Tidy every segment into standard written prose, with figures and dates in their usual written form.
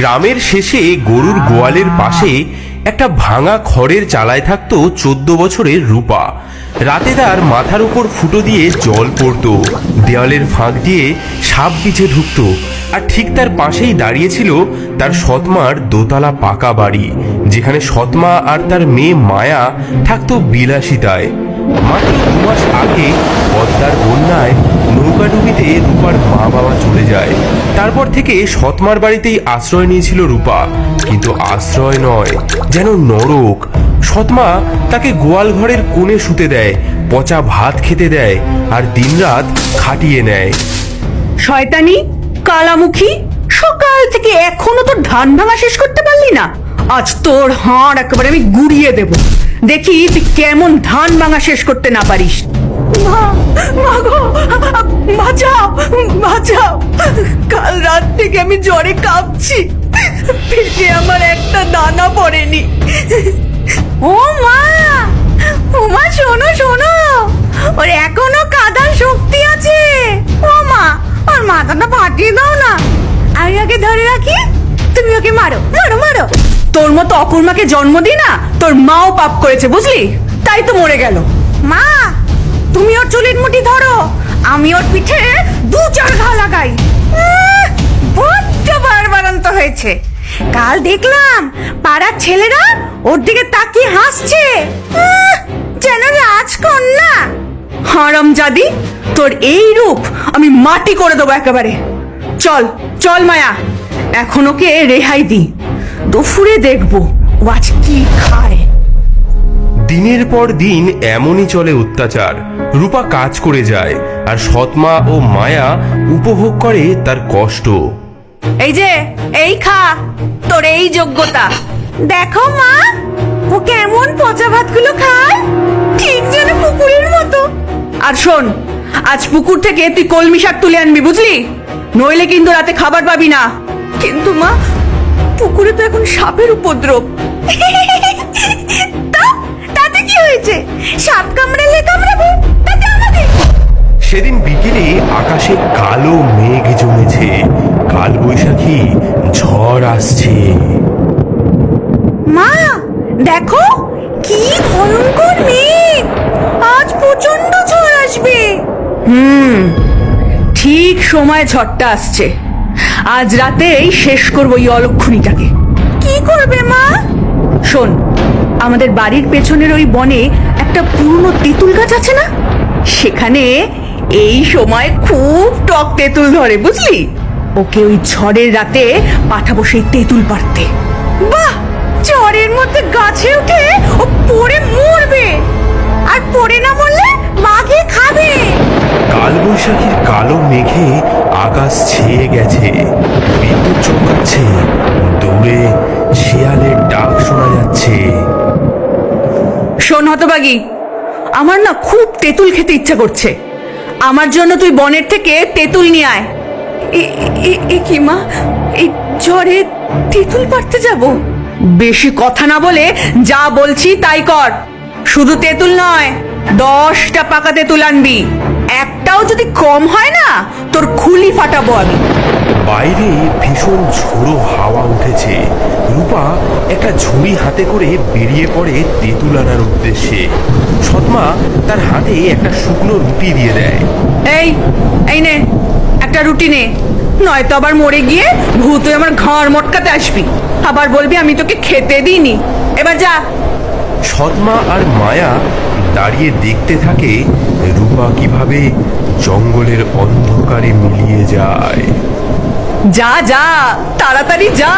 গ্রামের শেষে গরুর গোয়ালের পাশে একটা ভাঙা খড়ের চালায় থাকতো 14 বছরের রূপা। রাতে তার মাথার উপর ফুটো দিয়ে জল পড়তো, দেওয়ালের ফাঁক দিয়ে সাপ বিছে ঢুকতো, আর ঠিক তার পাশেই দাঁড়িয়েছিল তার সৎমার দোতলা পাকা বাড়ি, যেখানে সৎমা আর তার মেয়ে মায়া থাকতো বিলাসিতায়। মাত্র 2 মাস আগে পদ্মার বন্যায় নৌকাডুবিতে রূপার মা বাবা চলে যায়। তারপর থেকে সৎমার বাড়িতেই আশ্রয় নিয়েছিল রূপা, কিন্তু আশ্রয় নয়, যেন নরক। সৎমা তাকে গোয়াল ঘরের কোণে শুতে দেয়, পচা ভাত খেতে দেয়, আর দিনরাত খাটিয়ে নেয়। শয়তানি কালামুখী, সকাল থেকে এখনো তোর ধান ভাঙা শেষ করতে পারলি না? আজ তোর হাড় একেবারে আমি গুড়িয়ে দেব, দেখি তুই কেমন ধান ভাঙা শেষ করতে না পারিস। বাঁচাও বাঁচাও, কাল রাত থেকে আমি জ্বরে কাঁপছি, পেটে আমার একটা দানা পড়েনি। ও মা, ও মা, শোনো শোনো, ওর এখনো কাঁদার শক্তি আছে। ও মা, ওর মাথাটা ফাটিয়ে দাও না, আমি ওকে ধরে রাখি, তুমি ওকে মারো মারো মারো। তোর মতো অকুর্মাকে জন্ম দি না, তোর মাও পাপ করেছে বুঝলি, তাই তো মরে গেল। মা, তুমি ওর চুলের মুঠি ধরো, আমি ওর পিঠে 2-4 ঘা লাগাই। বড্ড বাড়বাড়ন্ত হয়েছে। কাল দেখলাম পাড়ার ছেলেরা ওর দিকে তাকিয়ে হাসছে, যেন রাজকন্যা। হারামজাদি, তোর এই রূপ আমি মাটি করে দেবো একেবারে। চল চল মায়া, এখন ওকে রেহাই দি, দুপুরে দেখবো ও আজ কি খায়। দিনের পর দিন এমনই চলে অত্যাচার। রূপা কাজ করে যায়, আর সৎমা ও মায়া উপভোগ করে তার কষ্ট। এই যে, এই খা, তোর এই যোগ্যতা। দেখো মা, ও কেমন পচা ভাতগুলো খায়, ঠিক যেন পুকুরের মতো। আর শোন, আজ পুকুর থেকে তুই কলমি শাক তুলে আনবি বুঝলি, নইলে কিন্তু রাতে খাবার পাবি না। কিন্তু মা, পুকুরে তো এখন সাপের উপদ্রব। তাতে কি হয়েছে? সাপ কামড়ালে কামড়াবে, তাতে আমাদের। সেদিন বিকেলে আকাশে কালো মেঘ জমেছে, কাল বৈশাখী ঝড় আসছে। মা দেখো, কি ভয়ঙ্কর মেঘ, আজ প্রচন্ড ঝড় আসবে। ঠিক সময় ঝড়টা আসছে, আজ রাতেই শেষ করবো এই অলক্ষণীটাকে। কি করবে মা? শোন, আমাদের বাড়ির পেছনের ওই বনে একটা পুরনো তেঁতুল গাছ আছে না, সেখানে এই সময় খুব টক তেঁতুল ধরে বুঝলি। ওকে ওই ঝড়ের রাতে পাঠাবো সেই তেঁতুল পাড়তে। বাহ, ঝড়ের মধ্যে গাছে উঠে ও পড়ে মরবে, আর পড়ে না মরলে বাঘে খাবে। কাল বৈশাখীর কালো মেঘে আকাশ ছেয়ে গেছে, বিদ্যুৎ চমকাচ্ছে, দূরে শিয়ালের ডাক শোনা যাচ্ছে। শোন হতবাগী, আমার না খুব তেঁতুল খেতে ইচ্ছা করছে, আমার জন্য তুই বনের থেকে তেঁতুল নিয়ে আয়। এ কি মা, এই ঝড়ে তেঁতুল পাড়তে যাব? বেশি কথা না বলে যা বলছি তাই কর। শুধু তেঁতুল নয়, 10টা পাকা তেঁতুল আনবি, একটাও যদি কম হয় না তোর খুলি ফাটাবো আমি। বাইরে ভীষণ ঝোড়ো হাওয়া উঠেছে। রূপা একটা ঝুড়ি হাতে করে বেরিয়ে পড়ে তেঁতুল আনার উদ্দেশ্যে। সৎমা তার হাতে একটা শুকনো রুটি দিয়ে দেয়। এই এই নে, একটা রুটি নে, নয়তো আবার মরে গিয়ে ভূত হয়ে আমার ঘাড় মটকাতে আসবি, আবার বলবি আমি তোকে খেতে দিইনি। এবার যা। সৎমা আর মায়া দাঁড়িয়ে দেখতে থাকে রূপা কিভাবে জঙ্গলের অন্ধকারে মিলিয়ে যায়। যা যা, তাড়াতাড়ি যা,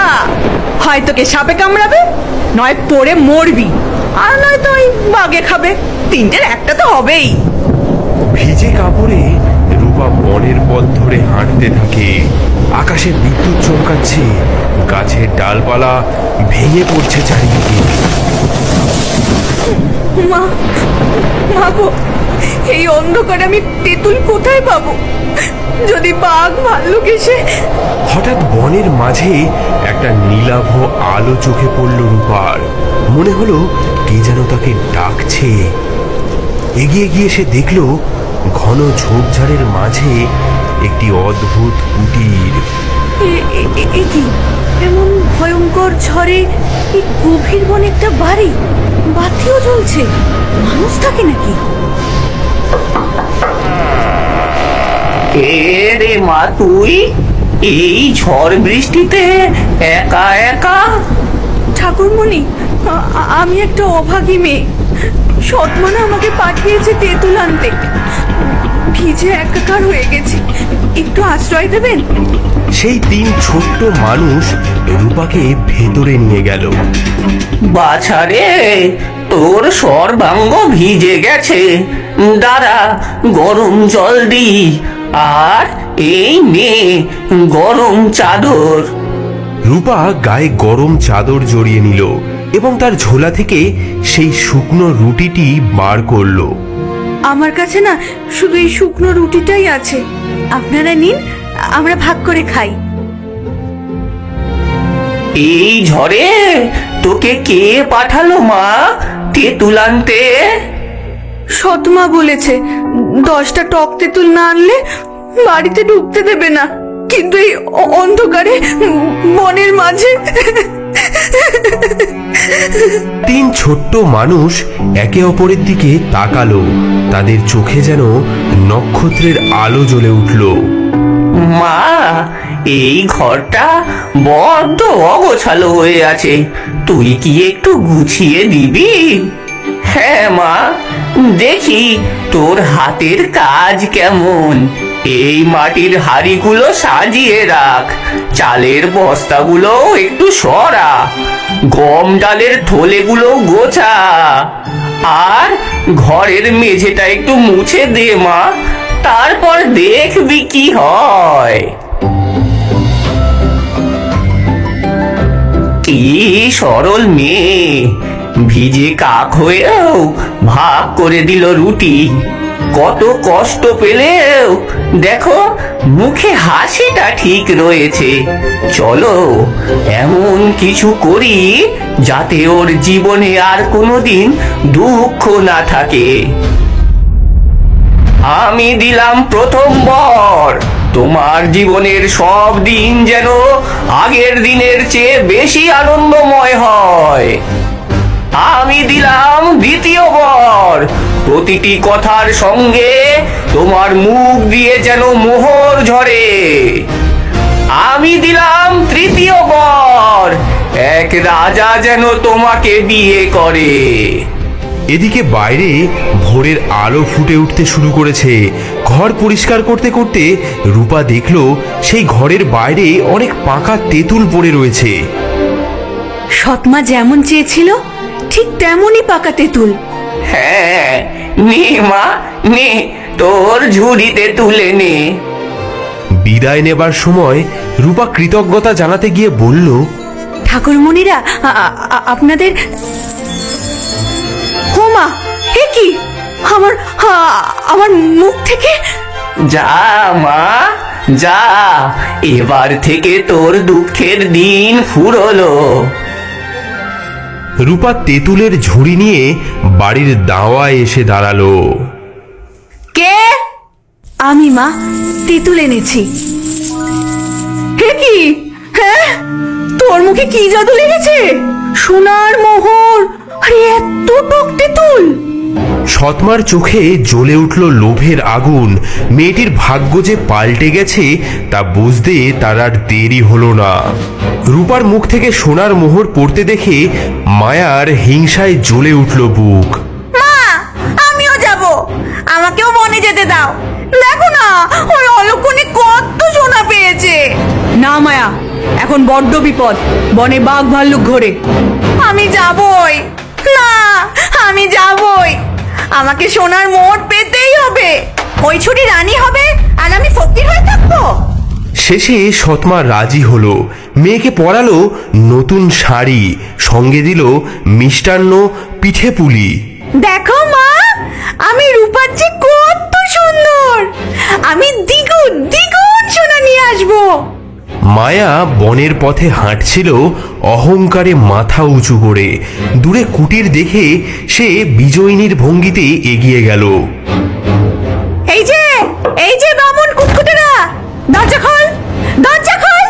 হয় তোকে সাপে কামড়াবে, নয় পড়ে মরবি, আর নয়তো ওই বাঘে খাবে, তিনটের একটা তো হবেই। ভিজে কাপড়ে রূপা বনের পথ ধরে হাঁটতে থাকে। আকাশে বিদ্যুৎ চমকাচ্ছে, গাছের ডালপালা ভেঙে পড়ছে চারিদিকে। মা, মা গো, এই অন্ধকারে আমি তেঁতুল কোথায় পাবো? যদি বাঘ ভাল্লুক এসে। হঠাৎ বনের মাঝে একটা নীলাভ আলো চোখে পড়ল রূপার। মনে হলো কে যেন তাকে ডাকছে। এগিয়ে গিয়ে সে দেখল ঘন ঝোপঝাড়ের মাঝে একটি অদ্ভুত কুটির। কি এমন ভয়ঙ্কর ঝড়ে এই গভীর বনে একটা বাড়ি, বাতিও জ্বলছে, মানুষ থাকে নাকি? এ রে মা, তুই এই ঝড় বৃষ্টিতে একা একা? ঠাকুরমণি, আমি একটা অভাগী মেয়ে। সৎমানা আমাকে পাঠিয়েছে তেঁতুল আনতে। ভিজে একাকার হয়ে গেছি, একটু আশ্রয় দেবেন? সেই তিন ছোট্ট মানুষ রূপাকে ভেতরে নিয়ে গেল। বাছারে, তোর সর্বাঙ্গ ভিজে গেছে, দাঁড়া গরম জল দি, আর এই নে গরম চাদর। রূপা গায়ে গরম চাদর জড়িয়ে নিল এবং তার ঝোলা থেকে সেই শুকনো রুটিটি বার করলো। আমার কাছে না শুধু এই শুকনো রুটিটাই আছে, আপনারা নিন, আমরা ভাগ করে খাই। এই ঝড়ে তোকে কে পাঠালো মা তেঁতুল আনতে? সৎমা বলেছে 10টা টক তেঁতুল না আনলে বাড়িতে ঢুকতে দেবে না, কিন্তু এই অন্ধকারে বনের মাঝে। তিন ছোট্ট মানুষ একে অপরের দিকে তাকালো, তাদের চোখে যেন নক্ষত্রের আলো জ্বলে উঠল। মা, এই ঘরটা বড্ড অগোছালো হয়ে আছে, তুই কি একটু গুছিয়ে দিবি? হ্যাঁ মা, দেখি তোর হাতের কাজ কেমন। এই মাটির হাঁড়িগুলো সাজিয়ে রাখ, চালের বস্তাগুলো একটু সরা, গম ডালের থলেগুলো গোছা, আর ঘরের মেঝেটা একটু মুছে দে মা, তারপর দেখবি কি হয়। কি সরল মেয়ে, ভিজে কাক হয়েও ভাগ করে দিল রুটি। কত কষ্ট পেলেও দেখো মুখে হাসিটা ঠিক রয়েছে। চলো এমন কিছু করি যাতে ওর জীবনে আর কোনোদিন দুঃখ না থাকে। আমি দিলাম প্রথম বর, তোমার জীবনের সব দিন যেন আগের দিনের চেয়ে বেশি আনন্দময় হয়। আমি দিলাম দ্বিতীয় বর, প্রতিটি কথার সঙ্গে তোমার মুখ দিয়ে যেন মোহর ঝরে। আমি দিলাম তৃতীয় বর, এক রাজা যেন তোমাকে বিয়ে করে। এদিকে বাইরে ভোরের আলো ফুটে উঠতে শুরু করেছে। ঘর পরিষ্কার করতে করতে রূপা দেখলো সেই ঘরের বাইরে অনেক পাকা তেঁতুল পড়ে রয়েছে। সৎমা যেমন চেয়েছিল ঠিক তেমনই পাকা তেঁতুল। হ্যাঁ, নে মা নে, তোর ঝুড়িতে তুলে নে। বিদায় নেবার সময় রূপা কৃতজ্ঞতা জানাতে গিয়ে বলল, ঠাকুরমণিরা, আপনাদের। হোমা, এ কি? আমার মুখ থেকে। যা মা যা, এবার থেকে তোর দুঃখের দিন ফুরলো। রূপা তেঁতুলের ঝুড়ি নিয়ে বাড়ির দাওয়ায় এসে দাঁড়ালো। কে? আমি মা, তেঁতুল এনেছি। হে কি? হ্যাঁ, তোর মুখে কি জাদু লেগেছে? সোনার মোহর, আরে এত টক তেঁতুল! সৎমার চোখে জ্বলে উঠল লোভের আগুন। মেয়েটির ভাগ্য যে পাল্টে গেছে তা বুঝতে তার আর দেরি হলো না। রূপার মুখ থেকে সোনার মোহর পড়তে দেখে মায়ার হিংসায় জ্বলে উঠল বুক। মা, আমিও যাব, আমাকেও বনে যেতে দাও। দেখো না, ওই অলক্ষণে কত সোনা পেয়েছে। না মায়া, এখন বড্ড বিপদ, বনে বাঘ ভাল্লুক ঘোরে। আমি যাবই। না, আমি যাবই, আমাকে সোনার মোহর পেতেই হবে। ওই ছুটি রানী হবে আর আমি ফকির হয়ে থাকবো। শেষে সৎমা রাজি হলো। মেয়েকে পরালো নতুন শাড়ি, সঙ্গে দিল মিষ্টান্ন, পিঠে পুলি। দেখো মা, আমি রূপার যে কত সুন্দর, আমি দ্বিগুণ দ্বিগুণ সোনা নিয়ে আসবো। মায়া বনের পথে হাঁটছিল অহংকারে মাথা উঁচু করে। দূরে কুটির দেখে সে বিজয়িনীর ভঙ্গিতে এগিয়ে গেল। এই যে বামুন কুটকুটেরা, দরজা খোল, দরজা খোল,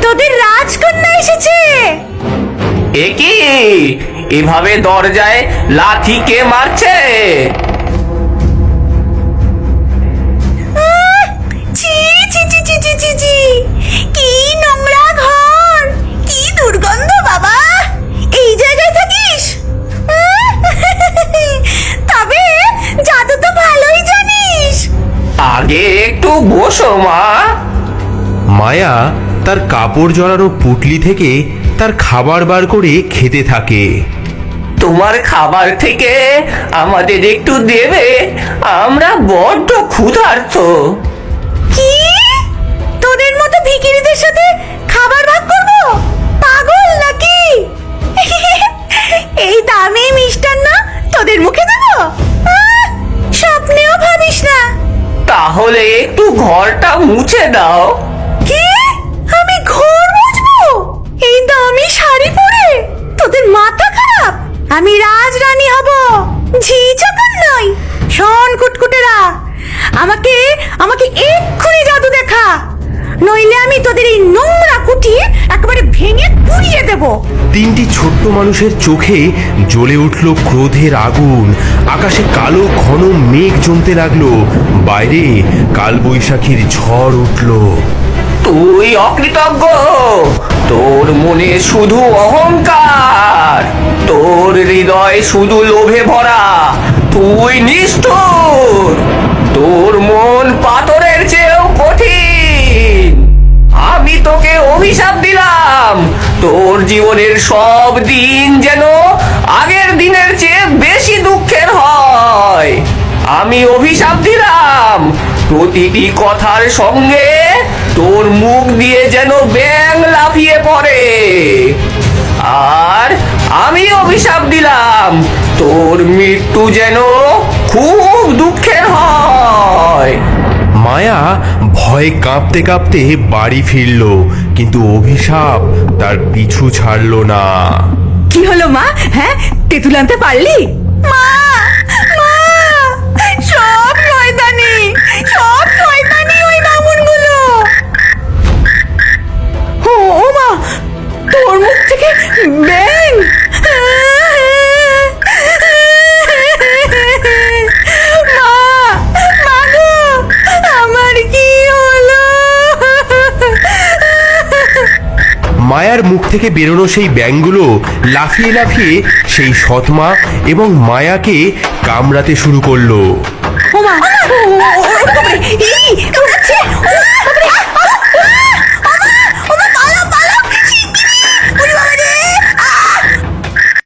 তোদের রাজকন্যা এসেছে। এ কি এভাবে দরজায় লাথি কে মারছে? ছি ছি ছি ছি ছি ছি ছি, কি নোংরা ঘর, কি দুর্গন্ধ বাবা। এই জায়গায় থাকিস? তবে জাদু তো ভালোই জানিস। আগে একটু বসো মা। মায়া তার কাপড় জড়ানো পুটলি থেকে তার খাবার বার করে খেতে থাকে। তোমার খাবার থেকে আমাদের একটু দেবে, আমরা বড্ড ক্ষুধার্ত। কি? তোদের মতো ভিখিরিদের সাথে খাবার ভাগ করব? পাগল নাকি? এই দামি মিষ্টান্ন তোদের মুখে দেব? স্বপ্নেও ভাবিস না। তাহলে একটু ঘরটা মুছে দাও। কি? আমি ঘর মুছবো এই দামি শাড়ি পরে? তোদের মাথা খারাপ? আমি রাজরানী হব, ঝি চাকর নই। শোন কুটকুটেরা, আমাকে আমাকে এক্ষুনি জাদু দেখা, নইলে আমি তোদের এই নোংরা কুঠি একেবারে ভেঙে পুড়িয়ে দেব। তিনটি ছোট্ট মানুষের চোখে জ্বলে উঠল ক্রোধের আগুন। আকাশে কালো ঘন মেঘ জমতে লাগলো। বাইরে কালবৈশাখীর ঝড় উঠল। তুই অকৃতজ্ঞ, তোর মনে শুধু অহংকার, তোর হৃদয় শুধু লোভে ভরা, তুই নিষ্ঠুর, তোর মন পাথরের চেয়েও কঠিন। আমি তোকে অভিশাপ দিলাম, তোর জীবনের সব দিন যেন আগের দিনের চেয়ে বেশি দুঃখের হয়। আমি অভিশাপ দিলাম, প্রতিটি কথার সঙ্গে তোর মুখ দিয়ে যেন ব্যাঙ লাফিয়ে পড়ে। আর আমি অভিশাপ দিলাম, তোর মৃত্যু যেন খুব দুঃখের হয়। মায়া ভয়ে কাঁপতে কাঁপতে বাড়ি ফিরল, কিন্তু অভিশাপ তার পিছু ছাড়ল না। কি হলো মা? হ্যাঁ, তেঁতুল আনতে পারলি? মা, মা, সব শয়তানি, সব শয়তানি ওই বামুনগুলো। ও মা, তোর মুখ থেকে ব্যাঙ! মা, মা গো, আমার কি হলো? মায়ার মুখ থেকে বেরোনো সেই ব্যাঙগুলো লাফিয়ে লাফিয়ে সেই সৎমা এবং মায়াকে কামড়াতে শুরু করলো। ও মা, ই, কামড়াচ্ছে! ও বাবারে!